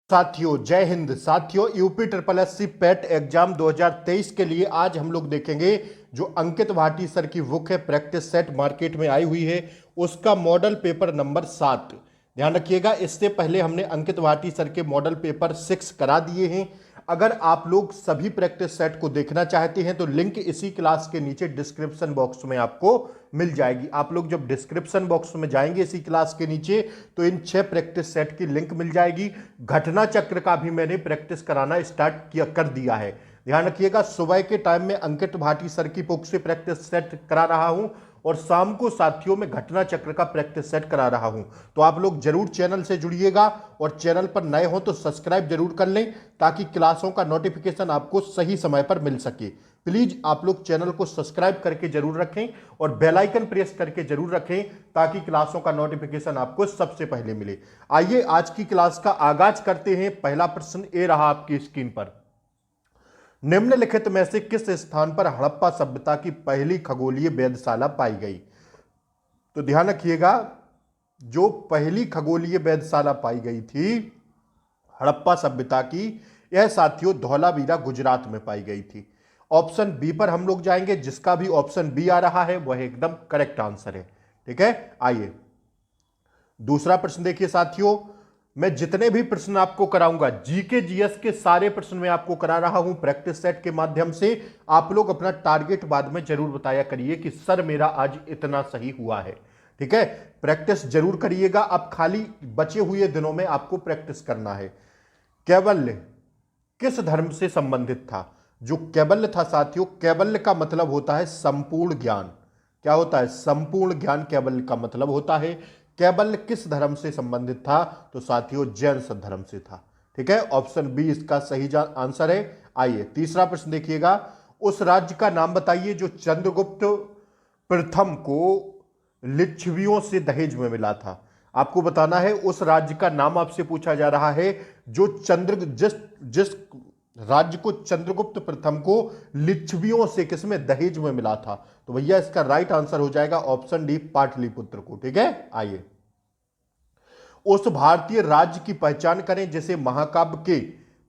साथियों जय हिंद। साथियों UP triple S C PET exam 2023 के लिए आज हम लोग देखेंगे जो अंकित भाटी सर की बुक है प्रैक्टिस सेट मार्केट में आई हुई है, उसका मॉडल पेपर नंबर 7। ध्यान रखिएगा, इससे पहले हमने अंकित भाटी सर के मॉडल पेपर 6 करा दिए हैं। अगर आप लोग सभी प्रैक्टिस सेट को देखना चाहते हैं तो लिंक इसी क्लास के नीचे डिस्क्रिप्शन बॉक्स में आपको मिल जाएगी। आप लोग जब डिस्क्रिप्शन बॉक्स में जाएंगे इसी क्लास के नीचे तो इन 6 प्रैक्टिस सेट की लिंक मिल जाएगी। घटना चक्र का भी मैंने प्रैक्टिस कराना स्टार्ट किया कर दिया है। ध्यान रखिएगा, सुबह के टाइम में अंकित भाटी सर की बुक से प्रैक्टिस सेट करा रहा हूं और शाम को साथियों में घटना चक्र का प्रैक्टिस सेट करा रहा हूं। तो आप लोग जरूर चैनल से जुड़िएगा और चैनल पर नए हो तो सब्सक्राइब जरूर कर लें ताकि क्लासों का नोटिफिकेशन आपको सही समय पर मिल सके। प्लीज आप लोग चैनल को सब्सक्राइब करके जरूर रखें और बेल आइकन प्रेस करके जरूर रखें ताकि क्लासों का नोटिफिकेशन आपको सबसे पहले मिले। आइए आज की क्लास का आगाज करते हैं। पहला प्रश्न ए रहा आपकी स्क्रीन पर, निम्नलिखित में से किस स्थान पर हड़प्पा सभ्यता की पहली खगोलीय वेधशाला पाई गई? तो ध्यान रखिएगा, जो पहली खगोलीय वेधशाला पाई गई थी हड़प्पा सभ्यता की, यह साथियों धौलावीरा गुजरात में पाई गई थी। ऑप्शन बी पर हम लोग जाएंगे, जिसका भी ऑप्शन बी आ रहा है वह एकदम करेक्ट आंसर है। ठीक है, आइए दूसरा प्रश्न देखिए साथियों। मैं जितने भी प्रश्न आपको कराऊंगा जीके जीएस के सारे प्रश्न मैं आपको करा रहा हूं प्रैक्टिस सेट के माध्यम से। आप लोग अपना टारगेट बाद में जरूर बताया करिए कि सर मेरा आज इतना सही हुआ है। ठीक है, प्रैक्टिस जरूर करिएगा। अब खाली बचे हुए दिनों में आपको प्रैक्टिस करना है। कैवल्य किस धर्म से संबंधित था? जो कैवल्य था साथियों, कैवल्य का मतलब होता है संपूर्ण ज्ञान। क्या होता है? संपूर्ण ज्ञान कैवल्य का मतलब होता है। कैवल्य किस धर्म से संबंधित था? तो साथियों जैन धर्म से था। ठीक है, ऑप्शन बी इसका सही आंसर है। आइए तीसरा प्रश्न देखिएगा, उस राज्य का नाम बताइए जो चंद्रगुप्त प्रथम को लिच्छवियों से दहेज में मिला था। आपको बताना है उस राज्य का नाम आपसे पूछा जा रहा है जो जिस राज्य को चंद्रगुप्त प्रथम को लिच्छवियों से किसमें दहेज में मिला था। तो भैया इसका राइट आंसर हो जाएगा ऑप्शन डी पाटलिपुत्र को। ठीक है, आइए उस भारतीय राज्य की पहचान करें जिसे महाकाव्य के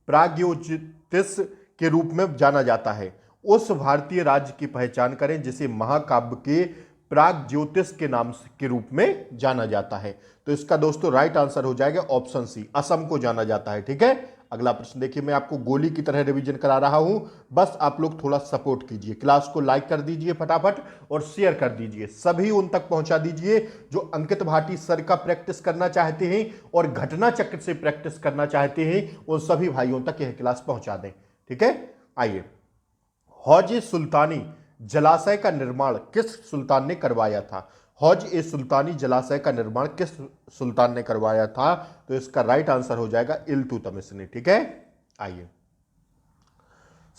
प्राग्योतिष के रूप में जाना जाता है। उस भारतीय राज्य की पहचान करें जिसे महाकाव्य के प्राग्ज्योतिष के नाम के रूप में जाना जाता है। तो इसका दोस्तों राइट आंसर हो जाएगा ऑप्शन सी, असम को जाना जाता है। ठीक है, अगला प्रश्न देखिए, मैं आपको गोली की तरह रिवीजन करा रहा हूं, बस आप लोग थोड़ा सपोर्ट कीजिए। क्लास को लाइक कर दीजिए फटाफट और शेयर कर दीजिए, सभी उन तक पहुंचा दीजिए जो अंकित भाटी सर का प्रैक्टिस करना चाहते हैं और घटना चक्र से प्रैक्टिस करना चाहते हैं, उन सभी भाइयों तक यह क्लास पहुंचा दें। ठीक है, आइए हौज सुल्तानी जलाशय का निर्माण किस सुल्तान ने करवाया था? हौज ए सुल्तानी जलाशय का निर्माण किस सुल्तान ने करवाया था? तो इसका राइट आंसर हो जाएगा इल्तुतमिश ने। ठीक है, आइए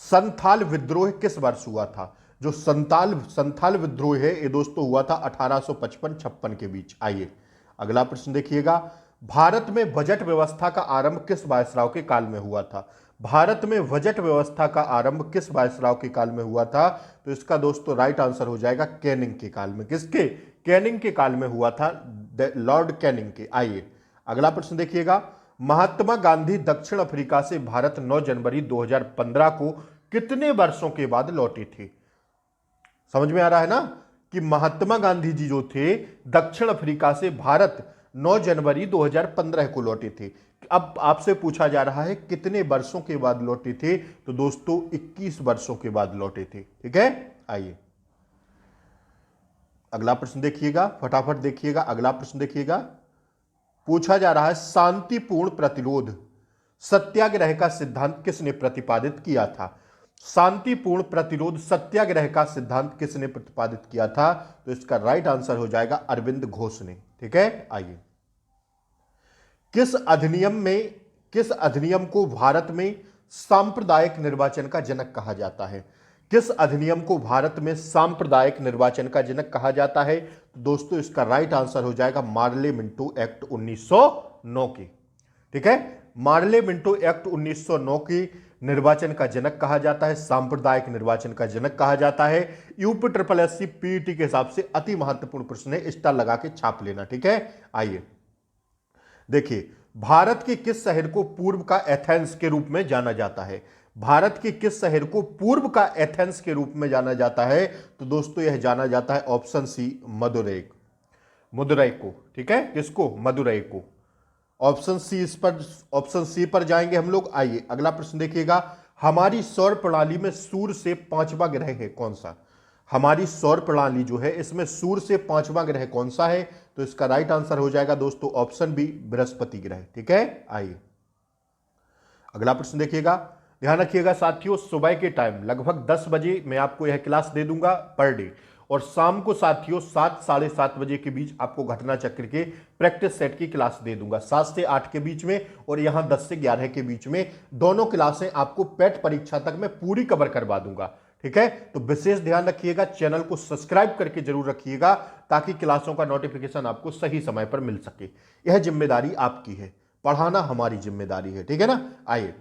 संथाल विद्रोह किस वर्ष हुआ था? जो संथाल विद्रोह है ये दोस्तों हुआ था 1855-56 के बीच। आइए अगला प्रश्न देखिएगा, भारत में बजट व्यवस्था का आरंभ किस वायसराय के काल में हुआ था? भारत में बजट व्यवस्था का आरंभ किस वायसराय के काल में हुआ था? तो इसका दोस्तों राइट आंसर हो जाएगा कैनिंग के काल में। किसके? कैनिंग के काल में हुआ था, लॉर्ड कैनिंग के। आइए अगला प्रश्न देखिएगा, महात्मा गांधी दक्षिण अफ्रीका से भारत 9 जनवरी 2015 को कितने वर्षों के बाद लौटे थे? समझ में आ रहा है ना कि महात्मा गांधी जी जो थे दक्षिण अफ्रीका से भारत 9 जनवरी 2015 को लौटे थे। अब आपसे पूछा जा रहा है कितने वर्षों के बाद लौटे थे? तो दोस्तों 21 वर्षों के बाद लौटे थे। ठीक है, आइए अगला प्रश्न देखिएगा, फटाफट देखिएगा। अगला प्रश्न देखिएगा, पूछा जा रहा है शांतिपूर्ण प्रतिरोध सत्याग्रह का सिद्धांत किसने प्रतिपादित किया था? शांतिपूर्ण प्रतिरोध सत्याग्रह का सिद्धांत किसने प्रतिपादित किया था? तो इसका राइट आंसर हो जाएगा अरविंद घोष ने। ठीक है, आइए किस अधिनियम को भारत में सांप्रदायिक निर्वाचन का जनक कहा जाता है? किस अधिनियम को भारत में सांप्रदायिक निर्वाचन का जनक कहा जाता है? तो दोस्तों इसका राइट आंसर हो जाएगा मार्ले मिंटो एक्ट 1909 की। ठीक है, मार्ले मिंटो एक्ट 1909 की निर्वाचन का जनक कहा जाता है, सांप्रदायिक निर्वाचन का जनक कहा जाता है। UP triple S C PET के हिसाब से अति महत्वपूर्ण प्रश्न है, स्टार लगा के छाप लेना। ठीक है, आइए देखिए भारत के किस शहर को पूर्व का एथेंस के रूप में जाना जाता है? भारत के किस शहर को पूर्व का एथेंस के रूप में जाना जाता है? तो दोस्तों यह जाना जाता है ऑप्शन सी, मदुरै। मदुरै को, ठीक है, किसको? मदुरै को। ऑप्शन सी पर जाएंगे हम लोग। आइए अगला प्रश्न देखिएगा। हमारी सौर प्रणाली में सूर्य से पांचवा ग्रह है कौन सा? हमारी सौर प्रणाली जो है इसमें सूर्य से पांचवा ग्रह कौन सा है? तो इसका राइट आंसर हो जाएगा दोस्तों ऑप्शन बी, बृहस्पति ग्रह। ठीक है, आइए अगला प्रश्न देखिएगा। ध्यान रखिएगा साथियों, सुबह के टाइम लगभग 10 बजे मैं आपको यह क्लास दे दूंगा पर डे, और शाम को साथियों 7 साढ़े 7 बजे के बीच आपको घटना चक्र के प्रैक्टिस सेट की क्लास दे दूंगा, 7 से 8 के बीच में, और यहां 10 से 11 के बीच में। दोनों क्लासें आपको पेट परीक्षा तक मैं पूरी कवर करवा दूंगा। ठीक है, तो विशेष ध्यान रखिएगा, चैनल को सब्सक्राइब करके जरूर रखिएगा ताकि क्लासों का नोटिफिकेशन आपको सही समय पर मिल सके। यह जिम्मेदारी आपकी है, पढ़ाना हमारी जिम्मेदारी है। ठीक है ना। आइए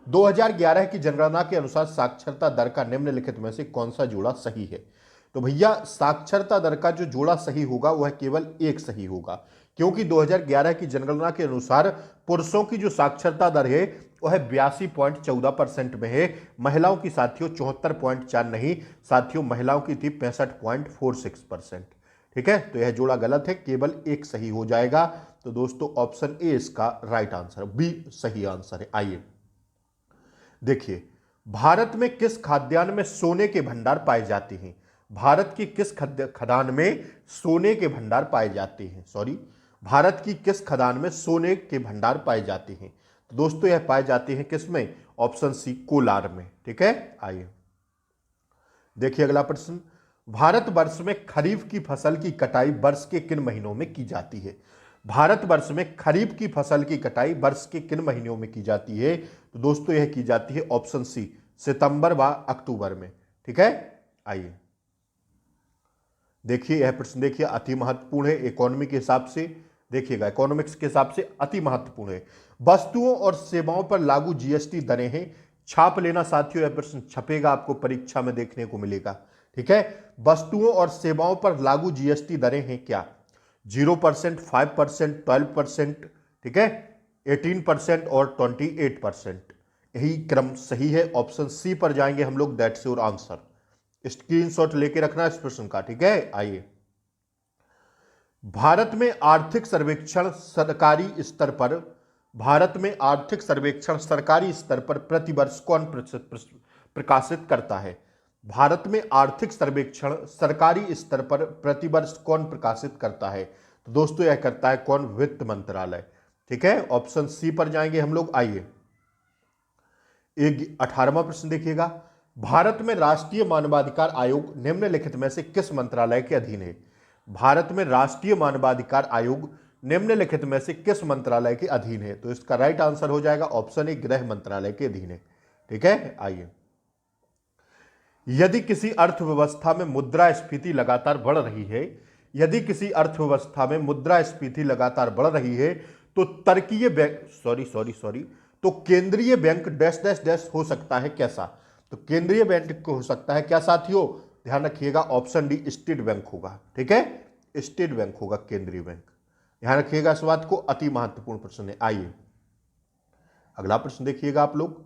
2011 की जनगणना के अनुसार साक्षरता दर का निम्नलिखित में से कौन सा जोड़ा सही है? तो भैया साक्षरता दर का जो जोड़ा सही होगा वह केवल एक सही होगा, क्योंकि 2011 की जनगणना के अनुसार पुरुषों की जो साक्षरता दर है वह 82.14% में है, महिलाओं की साथियों 74.4 नहीं साथियों, महिलाओं की थी 65.46%। ठीक है, तो यह जोड़ा गलत है, केवल एक सही हो जाएगा। तो दोस्तों ऑप्शन ए इसका राइट आंसर, बी सही आंसर है। आइए देखिए, भारत में किस खाद्यान्न में सोने के भंडार पाए जाते हैं? भारत की किस खदान में सोने के भंडार पाए जाते हैं? सॉरी, भारत की किस खदान में सोने के भंडार पाए जाते हैं? तो दोस्तों यह पाए जाते हैं किस में? ऑप्शन सी, कोलार में। ठीक है, आइए देखिए अगला प्रश्न। भारतवर्ष में खरीफ की फसल की कटाई वर्ष के किन महीनों में की जाती है? भारतवर्ष में खरीफ की फसल की कटाई वर्ष के किन महीनों में की जाती है? तो दोस्तों यह की जाती है ऑप्शन सी, सितंबर व अक्टूबर में। ठीक है, आइए देखिए यह प्रश्न देखिए अति महत्वपूर्ण है, इकोनॉमी के हिसाब से देखिएगा, इकोनॉमिक्स के हिसाब से अति महत्वपूर्ण है। वस्तुओं और सेवाओं पर लागू जीएसटी दरें हैं। छाप लेना साथियों, यह प्रश्न छपेगा, आपको परीक्षा में देखने को मिलेगा। ठीक है, वस्तुओं और सेवाओं पर लागू जीएसटी दरें हैं क्या? 0%, 5%, 12%, ठीक है, 18% और 28%। यही क्रम सही है, ऑप्शन सी पर जाएंगे हम लोग, दैट्स योर आंसर। स्क्रीनशॉट लेके रखना इस प्रश्न का। ठीक है, आइए भारत में आर्थिक सर्वेक्षण सरकारी स्तर पर, भारत में आर्थिक सर्वेक्षण सरकारी स्तर पर प्रतिवर्ष कौन प्रकाशित करता है? भारत में आर्थिक सर्वेक्षण सरकारी स्तर पर प्रतिवर्ष कौन प्रकाशित करता है? तो दोस्तों यह करता है कौन? वित्त मंत्रालय। ठीक है, ऑप्शन सी पर जाएंगे हम लोग। आइए 18वां प्रश्न देखिएगा। भारत में राष्ट्रीय मानवाधिकार आयोग निम्नलिखित में से किस मंत्रालय के अधीन है? भारत में राष्ट्रीय मानवाधिकार आयोग निम्नलिखित में से किस मंत्रालय के अधीन है? तो इसका राइट आंसर हो जाएगा ऑप्शन ए, गृह मंत्रालय के अधीन है। ठीक है, आइए यदि किसी अर्थव्यवस्था में मुद्रास्फीति लगातार बढ़ रही है, यदि किसी अर्थव्यवस्था में मुद्रास्फीति लगातार बढ़ रही है तो तर्कीय बैंक तो केंद्रीय बैंक डैश डैश डैश हो सकता है कैसा? तो केंद्रीय बैंक हो सकता है क्या साथियों? ध्यान रखिएगा ऑप्शन डी, स्टेट बैंक होगा। ठीक है, स्टेट बैंक होगा केंद्रीय बैंक। ध्यान रखिएगा इस बात को, अति महत्वपूर्ण प्रश्न है। आइए अगला प्रश्न देखिएगा आप लोग।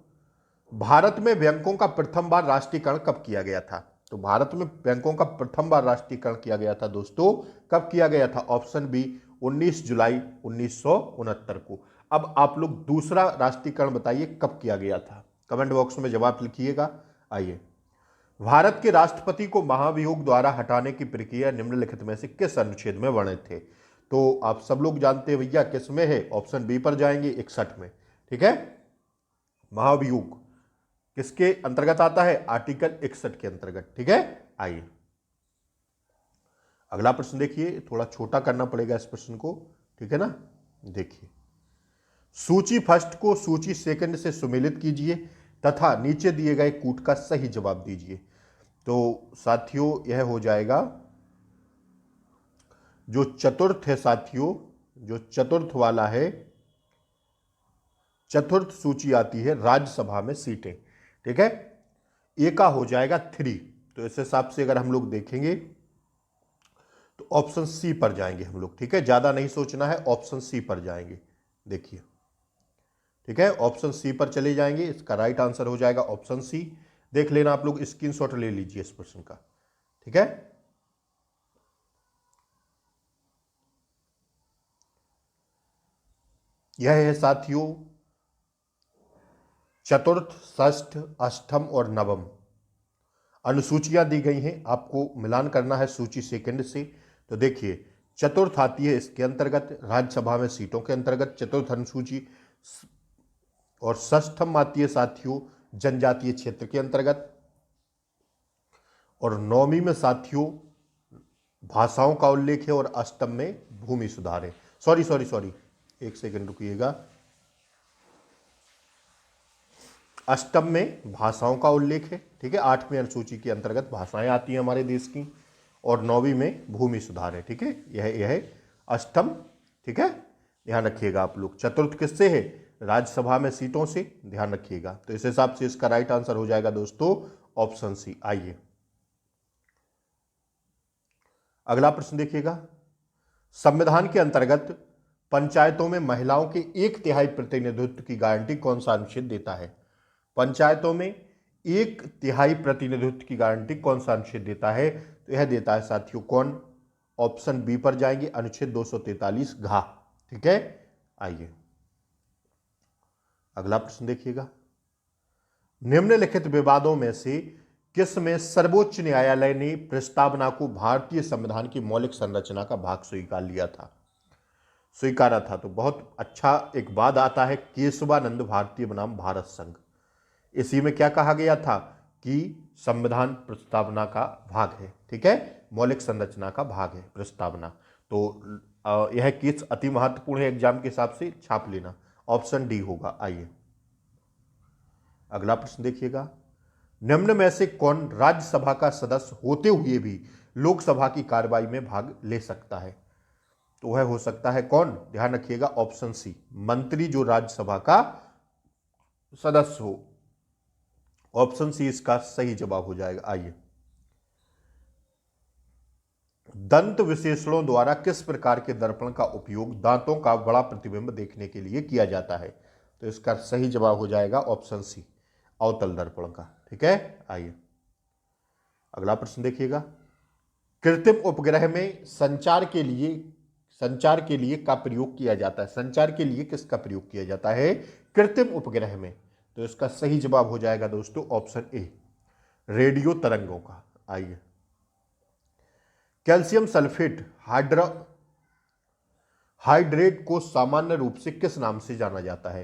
भारत में बैंकों का प्रथम बार राष्ट्रीयकरण कब किया गया था? तो भारत में बैंकों का प्रथम बार राष्ट्रीयकरण किया गया था दोस्तों, कब किया गया था? ऑप्शन बी, 19 जुलाई 1969 को। अब आप लोग दूसरा राष्ट्रीयकरण बताइए कब किया गया था, कमेंट बॉक्स में जवाब लिखिएगा। आइए भारत के राष्ट्रपति को महाभियोग द्वारा हटाने की प्रक्रिया निम्नलिखित में से किस अनुच्छेद में वर्णित थे? तो आप सब लोग जानते हैं भैया किस में है, ऑप्शन बी पर जाएंगे, 61 में। ठीक है, महाभियोग किसके अंतर्गत आता है? आर्टिकल 61 के अंतर्गत। ठीक है, आइए अगला प्रश्न देखिए, थोड़ा छोटा करना पड़ेगा इस प्रश्न को। ठीक है ना, देखिए सूची फर्स्ट को सूची सेकंड से सुमेलित कीजिए तथा नीचे दिए गए कूट का सही जवाब दीजिए। तो साथियों यह हो जाएगा जो चतुर्थ है साथियों, जो चतुर्थ वाला है, चतुर्थ सूची आती है राज्यसभा में सीटें। ठीक है, ए का हो जाएगा 3। तो इस हिसाब से अगर हम लोग देखेंगे तो ऑप्शन सी पर जाएंगे हम लोग। ठीक है, ज्यादा नहीं सोचना है, ऑप्शन सी पर जाएंगे। देखिए ठीक है, ऑप्शन सी पर चले जाएंगे, इसका राइट आंसर हो जाएगा ऑप्शन सी। देख लेना, आप लोग स्क्रीनशॉट ले लीजिए इस प्रश्न का। ठीक है, यह है साथियों चतुर्थ, षष्ठ, अष्टम और नवम अनुसूचियां दी गई हैं, आपको मिलान करना है सूची सेकंड से। तो देखिए, चतुर्थ आती है इसके अंतर्गत राज्यसभा में सीटों के अंतर्गत चतुर्थ अनुसूची, और षष्ठम आती है साथियों जनजातीय क्षेत्र के अंतर्गत, और नौवीं में साथियों भाषाओं का उल्लेख है, और अष्टम में भूमि सुधार है। सॉरी, एक सेकंड रुकिएगा। अष्टम में भाषाओं का उल्लेख है, ठीक है, 8वीं अनुसूची के अंतर्गत भाषाएं आती हैं हमारे देश की, और 9वीं में भूमि सुधार है। ठीक है, यह अष्टम। ठीक है, ध्यान रखिएगा आप लोग। चतुर्थ किससे है? राज्यसभा में सीटों से, ध्यान रखिएगा। तो इस हिसाब से इसका राइट आंसर हो जाएगा दोस्तों ऑप्शन सी। आइए अगला प्रश्न देखिएगा। संविधान के अंतर्गत पंचायतों में महिलाओं के 1/3 प्रतिनिधित्व की गारंटी कौन सा अनुच्छेद देता है? पंचायतों में 1/3 प्रतिनिधित्व की गारंटी कौन सा अनुच्छेद देता है? तो यह देता है साथियों कौन? ऑप्शन बी पर जाएंगे, अनुच्छेद 243 घ। ठीक है, आइए अगला प्रश्न देखिएगा। निम्नलिखित विवादों में से किस में सर्वोच्च न्यायालय ने प्रस्तावना को भारतीय संविधान की मौलिक संरचना का भाग स्वीकारा था? तो बहुत अच्छा एक वाद आता है, केशवानंद भारतीय बनाम भारत संघ। इसी में क्या कहा गया था कि संविधान प्रस्तावना का भाग है। ठीक है, मौलिक संरचना का भाग है प्रस्तावना। तो यह केस अति महत्वपूर्ण है, एग्जाम के हिसाब से छाप लेना। ऑप्शन डी होगा। आइए अगला प्रश्न देखिएगा। निम्न में से कौन राज्यसभा का सदस्य होते हुए भी लोकसभा की कार्रवाई में भाग ले सकता है? तो वह हो सकता है कौन? ध्यान रखिएगा, ऑप्शन सी, मंत्री जो राज्यसभा का सदस्य हो। ऑप्शन सी इसका सही जवाब हो जाएगा। आइए, दंत विशेषणों द्वारा किस प्रकार के दर्पण का उपयोग दांतों का बड़ा प्रतिबिंब देखने के लिए किया जाता है? तो इसका सही जवाब हो जाएगा ऑप्शन सी, अवतल दर्पण का। ठीक है, आइए अगला प्रश्न देखिएगा। कृत्रिम उपग्रह में संचार के लिए का प्रयोग किया जाता है। संचार के लिए किसका प्रयोग किया जाता है कृत्रिम उपग्रह में? तो इसका सही जवाब हो जाएगा दोस्तों ऑप्शन ए, रेडियो तरंगों का। आइए, कैल्शियम सल्फेट हाइड्रेट को सामान्य रूप से किस नाम से जाना जाता है?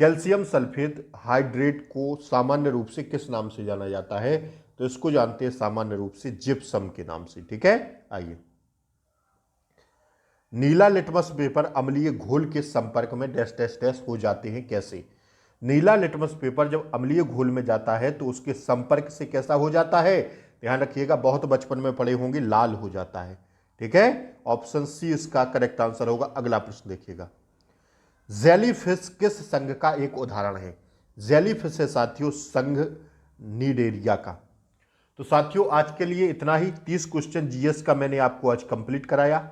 कैल्शियम सल्फेट हाइड्रेट को सामान्य रूप से किस नाम से जाना जाता है? तो इसको जानते हैं सामान्य रूप से जिप्सम के नाम से। ठीक है, आइए, नीला लिटमस पेपर अम्लीय घोल के संपर्क में डैश डैश डैश हो जाते हैं, कैसे? नीला लिटमस पेपर जब अम्लीय घोल में जाता है तो उसके संपर्क से कैसा हो जाता है? ध्यान रखिएगा, बहुत बचपन में पढ़े होंगे, लाल हो जाता है। ठीक है, ऑप्शन सी इसका करेक्ट आंसर होगा। अगला प्रश्न देखिएगा। जेलीफिश किस संघ का एक उदाहरण है? जेलीफिश है साथियों संघ नीडेरिया का। तो साथियों आज के लिए इतना ही। 30 क्वेश्चन जीएस का मैंने आपको आज कंप्लीट कराया।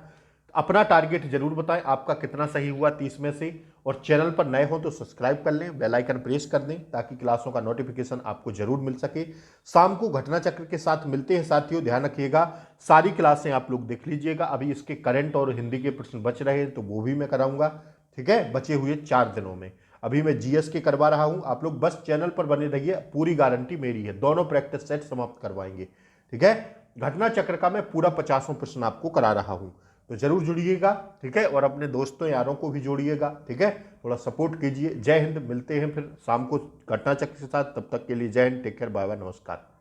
अपना टारगेट जरूर बताएं, आपका कितना सही हुआ 30 में से। और चैनल पर नए हो तो सब्सक्राइब कर लें, बेल आइकन प्रेस कर दें ताकि क्लासों का नोटिफिकेशन आपको जरूर मिल सके। शाम को घटना चक्र के साथ मिलते हैं साथियों, ध्यान रखिएगा। सारी क्लासें आप लोग देख लीजिएगा। अभी इसके करंट और हिंदी के प्रश्न बच रहे हैं तो वो भी मैं कराऊंगा। ठीक है, बचे हुए 4 दिनों में अभी मैं जीएस के करवा रहा हूं। आप लोग बस चैनल पर बने रहिए, पूरी गारंटी मेरी है, दोनों प्रैक्टिस सेट समाप्त करवाएंगे। ठीक है, घटना चक्र का मैं पूरा 50 प्रश्न आपको करा रहा हूं, तो जरूर जुड़िएगा। ठीक है, और अपने दोस्तों यारों को भी जोड़िएगा। ठीक है, थोड़ा सपोर्ट कीजिए। जय हिंद, मिलते हैं फिर शाम को घटना चक्र के साथ। तब तक के लिए जय हिंद, टेक केयर, बाय बाय, नमस्कार।